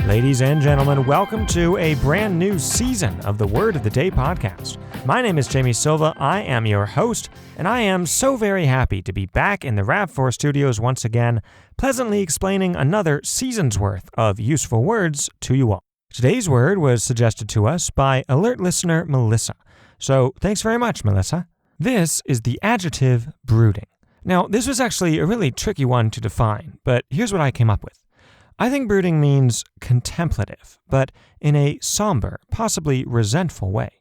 Ladies and gentlemen, welcome to a brand new season of the Word of the Day podcast. My name is Jamie Silva, I am your host, and I am so very happy to be back in the RAV4 studios once again, pleasantly explaining another season's worth of useful words to you all. Today's word was suggested to us by alert listener Melissa, so thanks very much, Melissa. This is the adjective brooding. Now, this was actually a really tricky one to define, but here's what I came up with. I think brooding means contemplative, but in a somber, possibly resentful way.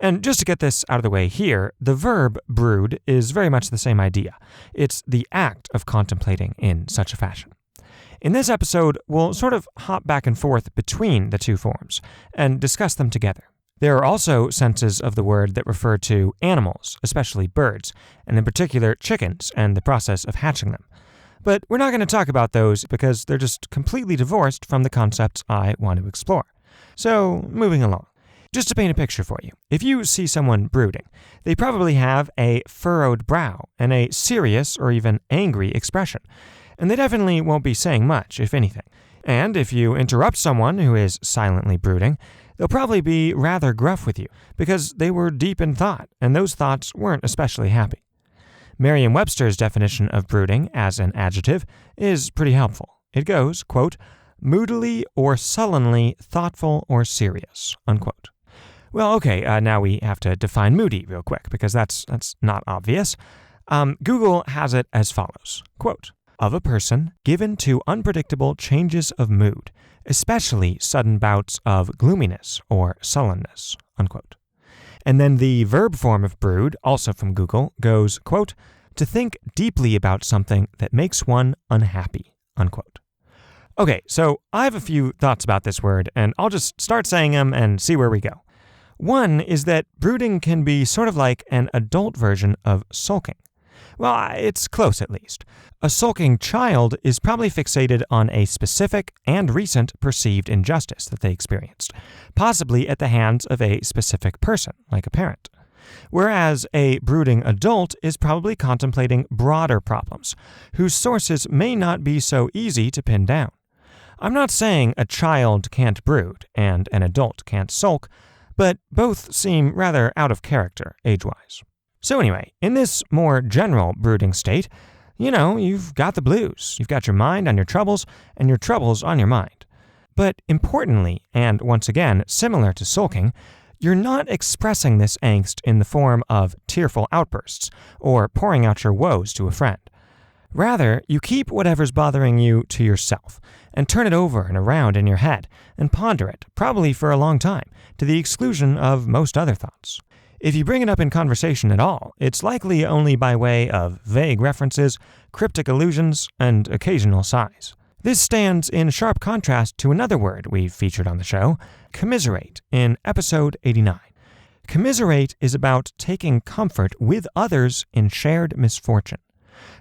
And just to get this out of the way here, the verb brood is very much the same idea. It's the act of contemplating in such a fashion. In this episode, we'll sort of hop back and forth between the two forms and discuss them together. There are also senses of the word that refer to animals, especially birds, and in particular chickens and the process of hatching them. But we're not going to talk about those because they're just completely divorced from the concepts I want to explore. So, moving along. Just to paint a picture for you, if you see someone brooding, they probably have a furrowed brow and a serious or even angry expression, and they definitely won't be saying much, if anything. And if you interrupt someone who is silently brooding, they'll probably be rather gruff with you because they were deep in thought, and those thoughts weren't especially happy. Merriam-Webster's definition of brooding as an adjective is pretty helpful. It goes, quote, moodily or sullenly thoughtful or serious, unquote. Well, okay, now we have to define moody real quick because that's not obvious. Google has it as follows, quote, of a person given to unpredictable changes of mood, especially sudden bouts of gloominess or sullenness, unquote. And then the verb form of brood, also from Google, goes, quote, to think deeply about something that makes one unhappy, unquote. Okay, so I have a few thoughts about this word, and I'll just start saying them and see where we go. One is that brooding can be sort of like an adult version of sulking. Well, it's close at least. A sulking child is probably fixated on a specific and recent perceived injustice that they experienced, possibly at the hands of a specific person, like a parent. Whereas a brooding adult is probably contemplating broader problems, whose sources may not be so easy to pin down. I'm not saying a child can't brood and an adult can't sulk, but both seem rather out of character age-wise. So anyway, in this more general brooding state, you've got the blues. You've got your mind on your troubles, and your troubles on your mind. But importantly, and once again, similar to sulking, you're not expressing this angst in the form of tearful outbursts or pouring out your woes to a friend. Rather, you keep whatever's bothering you to yourself and turn it over and around in your head and ponder it, probably for a long time, to the exclusion of most other thoughts. If you bring it up in conversation at all, it's likely only by way of vague references, cryptic allusions, and occasional sighs. This stands in sharp contrast to another word we've featured on the show, commiserate, in episode 89. Commiserate is about taking comfort with others in shared misfortune.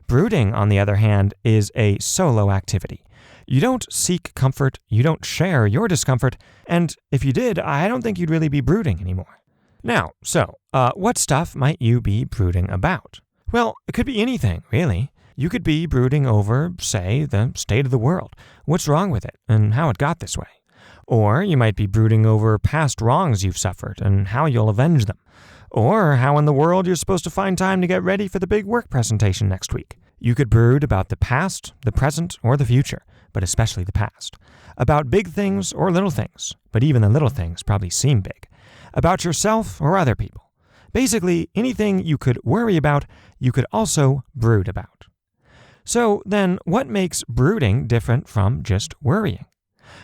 Brooding, on the other hand, is a solo activity. You don't seek comfort, you don't share your discomfort, and if you did, I don't think you'd really be brooding anymore. Now, what stuff might you be brooding about? Well, it could be anything, really. You could be brooding over, say, the state of the world, what's wrong with it, and how it got this way. Or you might be brooding over past wrongs you've suffered and how you'll avenge them. Or how in the world you're supposed to find time to get ready for the big work presentation next week. You could brood about the past, the present, or the future, but especially the past. About big things or little things, but even the little things probably seem big. About yourself or other people. Basically, anything you could worry about, you could also brood about. So then, what makes brooding different from just worrying?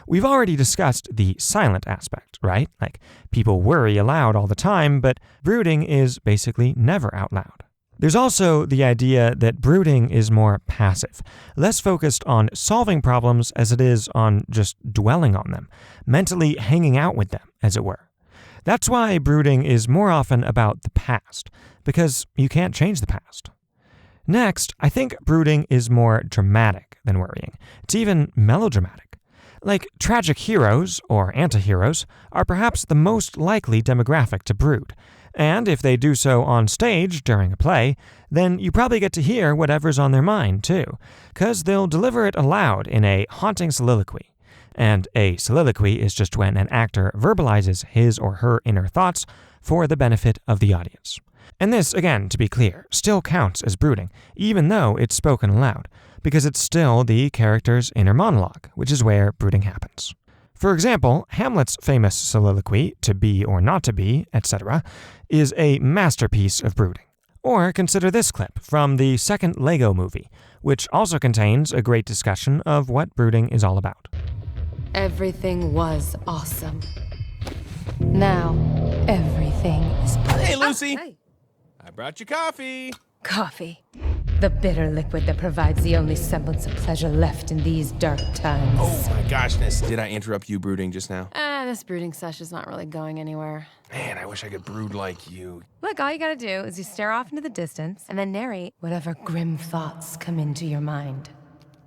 We've already discussed the silent aspect, right? Like, people worry aloud all the time, but brooding is basically never out loud. There's also the idea that brooding is more passive, less focused on solving problems as it is on just dwelling on them, mentally hanging out with them, as it were. That's why brooding is more often about the past, because you can't change the past. Next, I think brooding is more dramatic than worrying. It's even melodramatic. Like, tragic heroes, or anti-heroes, are perhaps the most likely demographic to brood. And if they do so on stage during a play, then you probably get to hear whatever's on their mind, too, 'cause they'll deliver it aloud in a haunting soliloquy. And a soliloquy is just when an actor verbalizes his or her inner thoughts for the benefit of the audience. And this, again, to be clear, still counts as brooding, even though it's spoken aloud, because it's still the character's inner monologue, which is where brooding happens. For example, Hamlet's famous soliloquy, to be or not to be, etc., is a masterpiece of brooding. Or consider this clip from the second Lego movie, which also contains a great discussion of what brooding is all about. Everything was awesome. Now, everything is bleak. Hey, Lucy! Oh, hey. I brought you coffee! Coffee. The bitter liquid that provides the only semblance of pleasure left in these dark times. Oh my goshness, did I interrupt you brooding just now? This brooding sesh is not really going anywhere. Man, I wish I could brood like you. Look, all you gotta do is you stare off into the distance and then narrate whatever grim thoughts come into your mind.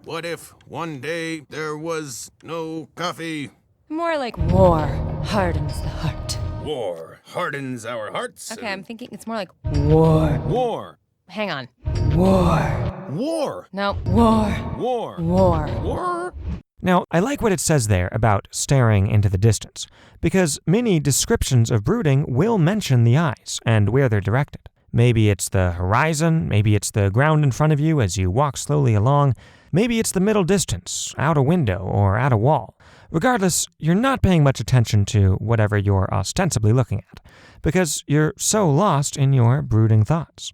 What if one day there was no coffee? More like war hardens the heart. War hardens our hearts. Okay, I'm thinking it's more like war. War. Hang on. War. War. No, war. War. War. War. Now, I like what it says there about staring into the distance, because many descriptions of brooding will mention the eyes and where they're directed. Maybe it's the horizon, maybe it's the ground in front of you as you walk slowly along, maybe it's the middle distance, out a window or at a wall. Regardless, you're not paying much attention to whatever you're ostensibly looking at, because you're so lost in your brooding thoughts.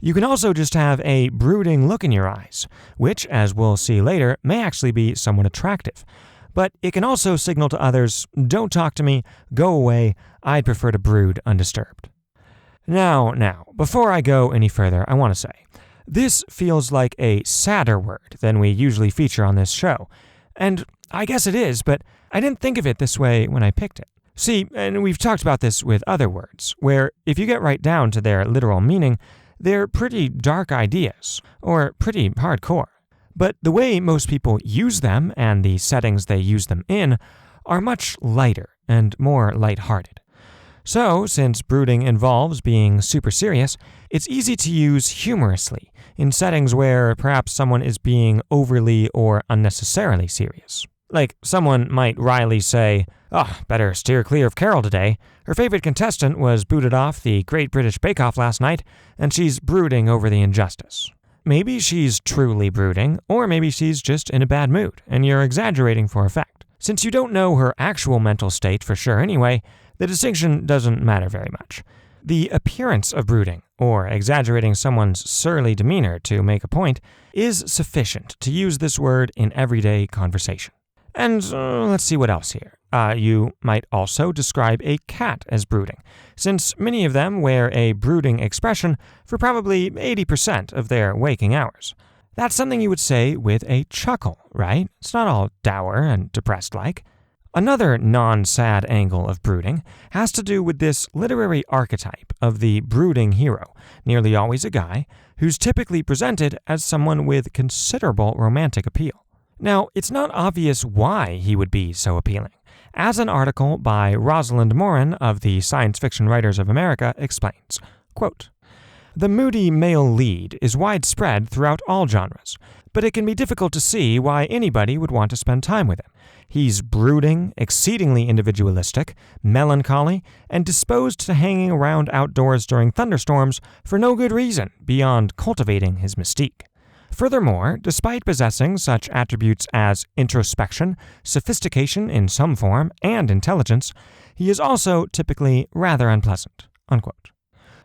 You can also just have a brooding look in your eyes, which, as we'll see later, may actually be somewhat attractive. But it can also signal to others, don't talk to me, go away, I'd prefer to brood undisturbed. Now, before I go any further, I want to say, this feels like a sadder word than we usually feature on this show. And I guess it is, but I didn't think of it this way when I picked it. See, and we've talked about this with other words, where if you get right down to their literal meaning, they're pretty dark ideas, or pretty hardcore. But the way most people use them and the settings they use them in are much lighter and more lighthearted. So, since brooding involves being super serious, it's easy to use humorously in settings where perhaps someone is being overly or unnecessarily serious. Like, someone might wryly say, "Oh, better steer clear of Carol today. Her favorite contestant was booted off the Great British Bake Off last night, and she's brooding over the injustice." Maybe she's truly brooding, or maybe she's just in a bad mood, and you're exaggerating for effect. Since you don't know her actual mental state for sure anyway, the distinction doesn't matter very much. The appearance of brooding, or exaggerating someone's surly demeanor to make a point, is sufficient to use this word in everyday conversation. And let's see what else here. You might also describe a cat as brooding, since many of them wear a brooding expression for probably 80% of their waking hours. That's something you would say with a chuckle, right? It's not all dour and depressed-like. Another non-sad angle of brooding has to do with this literary archetype of the brooding hero, nearly always a guy, who's typically presented as someone with considerable romantic appeal. Now, it's not obvious why he would be so appealing, as an article by Rosalind Morin of the Science Fiction Writers of America explains, quote, "The moody male lead is widespread throughout all genres, but it can be difficult to see why anybody would want to spend time with him. He's brooding, exceedingly individualistic, melancholy, and disposed to hanging around outdoors during thunderstorms for no good reason beyond cultivating his mystique. Furthermore, despite possessing such attributes as introspection, sophistication in some form, and intelligence, he is also typically rather unpleasant." Unquote.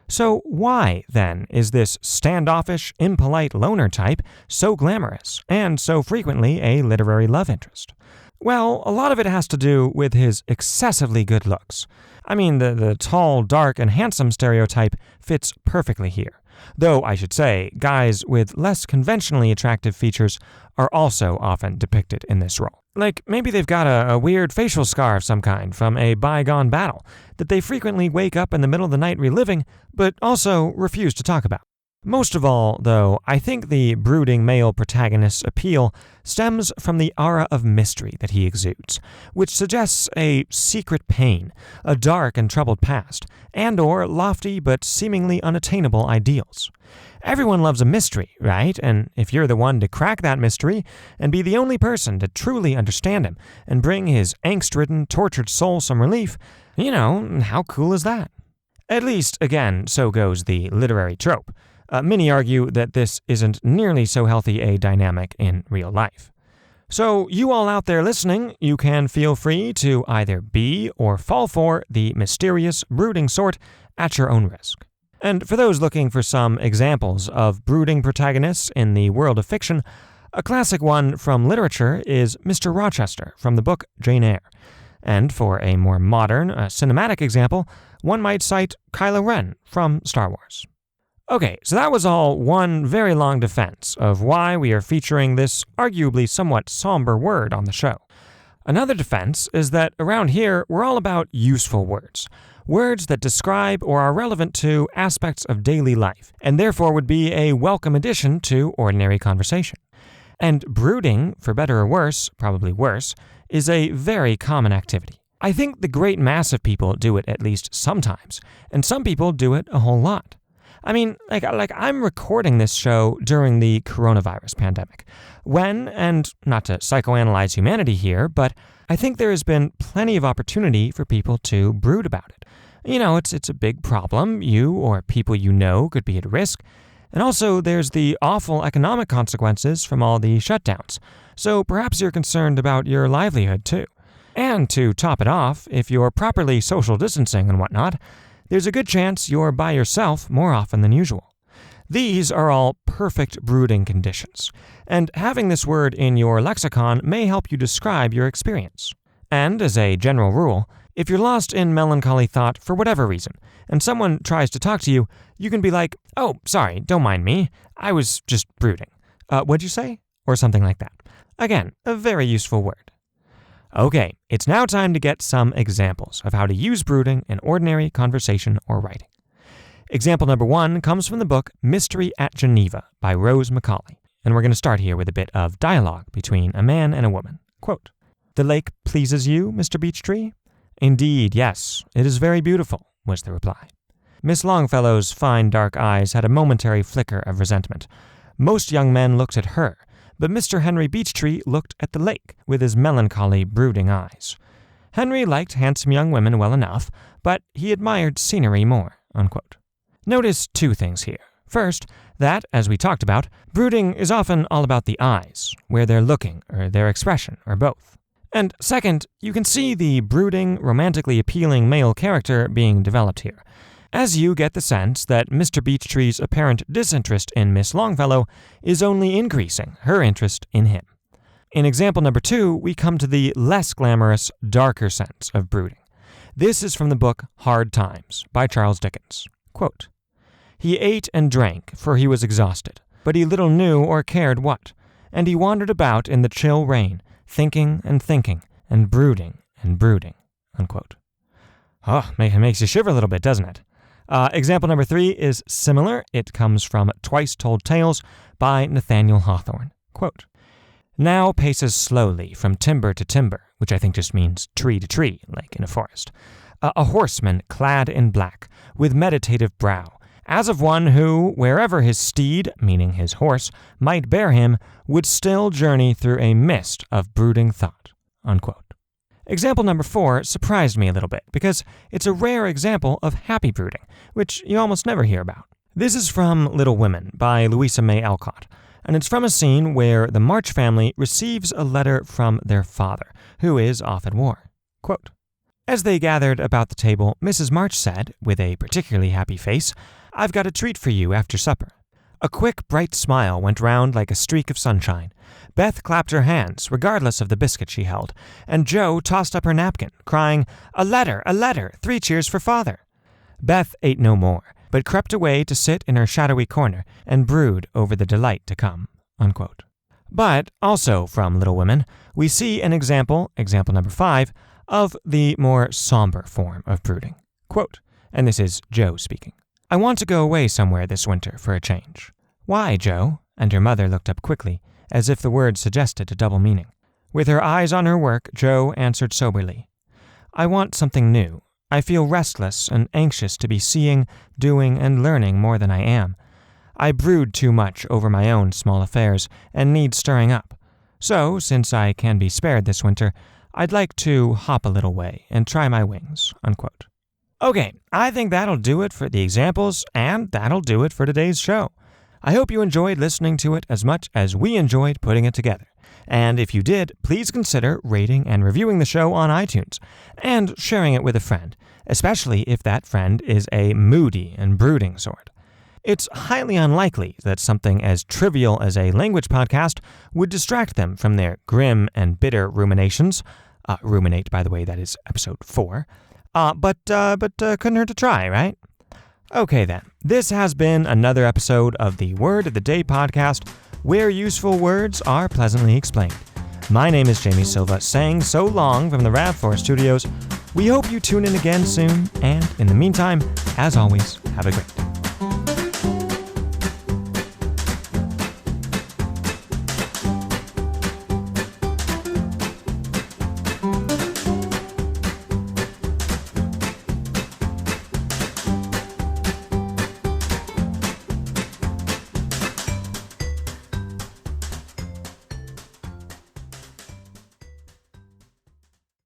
So why, then, is this standoffish, impolite loner type so glamorous, and so frequently a literary love interest? Well, a lot of it has to do with his excessively good looks. I mean, the tall, dark, and handsome stereotype fits perfectly here. Though, I should say, guys with less conventionally attractive features are also often depicted in this role. Like, maybe they've got a weird facial scar of some kind from a bygone battle that they frequently wake up in the middle of the night reliving, but also refuse to talk about. Most of all, though, I think the brooding male protagonist's appeal stems from the aura of mystery that he exudes, which suggests a secret pain, a dark and troubled past, and/or lofty but seemingly unattainable ideals. Everyone loves a mystery, right? And if you're the one to crack that mystery and be the only person to truly understand him and bring his angst-ridden, tortured soul some relief, how cool is that? At least, again, so goes the literary trope. Many argue that this isn't nearly so healthy a dynamic in real life. So you all out there listening, you can feel free to either be or fall for the mysterious, brooding sort at your own risk. And for those looking for some examples of brooding protagonists in the world of fiction, a classic one from literature is Mr. Rochester from the book Jane Eyre. And for a more modern, cinematic example, one might cite Kylo Ren from Star Wars. Okay, so that was all one very long defense of why we are featuring this arguably somewhat somber word on the show. Another defense is that around here, we're all about useful words. Words that describe or are relevant to aspects of daily life, and therefore would be a welcome addition to ordinary conversation. And brooding, for better or worse, probably worse, is a very common activity. I think the great mass of people do it at least sometimes, and some people do it a whole lot. I mean, like I'm recording this show during the coronavirus pandemic, when, and not to psychoanalyze humanity here, but I think there has been plenty of opportunity for people to brood about it. It's a big problem. You or people you know could be at risk. And also, there's the awful economic consequences from all the shutdowns. So perhaps you're concerned about your livelihood too. And to top it off, if you're properly social distancing and whatnot, there's a good chance you're by yourself more often than usual. These are all perfect brooding conditions, and having this word in your lexicon may help you describe your experience. And as a general rule, if you're lost in melancholy thought for whatever reason, and someone tries to talk to you, you can be like, "Oh, sorry, don't mind me. I was just brooding. What'd you say?" Or something like that. Again, a very useful word. Okay, it's now time to get some examples of how to use brooding in ordinary conversation or writing. Example number 1 comes from the book Mystery at Geneva by Rose Macaulay, and we're going to start here with a bit of dialogue between a man and a woman. Quote, "The lake pleases you, Mr. Beechtree?" "Indeed, yes, it is very beautiful," was the reply. Miss Longfellow's fine dark eyes had a momentary flicker of resentment. Most young men looked at her, but Mr. Henry Beechtree looked at the lake with his melancholy, brooding eyes. Henry liked handsome young women well enough, but he admired scenery more. Unquote. Notice 2 things here. First, that, as we talked about, brooding is often all about the eyes, where they're looking, or their expression, or both. And second, you can see the brooding, romantically appealing male character being developed here, as you get the sense that Mr. Beechtree's apparent disinterest in Miss Longfellow is only increasing her interest in him. In example number 2, we come to the less glamorous, darker sense of brooding. This is from the book Hard Times by Charles Dickens. Quote, "He ate and drank, for he was exhausted, but he little knew or cared what, and he wandered about in the chill rain, thinking and brooding and brooding." Unquote. Oh, it makes you shiver a little bit, doesn't it? Example number 3 is similar. It comes from Twice Told Tales by Nathaniel Hawthorne. Quote, "Now paces slowly from timber to timber," which I think just means tree to tree, like in a forest, "a horseman clad in black, with meditative brow, as of one who, wherever his steed, meaning his horse, might bear him, would still journey through a mist of brooding thought." Unquote. Example number 4 surprised me a little bit because it's a rare example of happy brooding, which you almost never hear about. This is from Little Women by Louisa May Alcott, and it's from a scene where the March family receives a letter from their father, who is off at war. Quote, "As they gathered about the table, Mrs. March said, with a particularly happy face, 'I've got a treat for you after supper.' A quick, bright smile went round like a streak of sunshine. Beth clapped her hands, regardless of the biscuit she held, and Jo tossed up her napkin, crying, 'A letter, 3 cheers for father.' Beth ate no more, but crept away to sit in her shadowy corner and brood over the delight to come." Unquote. But also from Little Women, we see an example number 5, of the more somber form of brooding. Quote, and this is Jo speaking. I want to go away somewhere this winter for a change. Why, Joe? And her mother looked up quickly, as if the word suggested a double meaning. With her eyes on her work, Joe answered soberly. I want something new. I feel restless and anxious to be seeing, doing, and learning more than I am. I brood too much over my own small affairs and need stirring up. So, since I can be spared this winter, I'd like to hop a little way and try my wings, unquote. Okay, I think that'll do it for the examples, and that'll do it for today's show. I hope you enjoyed listening to it as much as we enjoyed putting it together. And if you did, please consider rating and reviewing the show on iTunes, and sharing it with a friend, especially if that friend is a moody and brooding sort. It's highly unlikely that something as trivial as a language podcast would distract them from their grim and bitter ruminations. Ruminate, by the way, that is episode 4. But couldn't hurt to try, right? Okay then, this has been another episode of the Word of the Day podcast, where useful words are pleasantly explained. My name is Jamie Silva, saying so long from the RAV4 studios. We hope you tune in again soon, and in the meantime, as always, have a great day.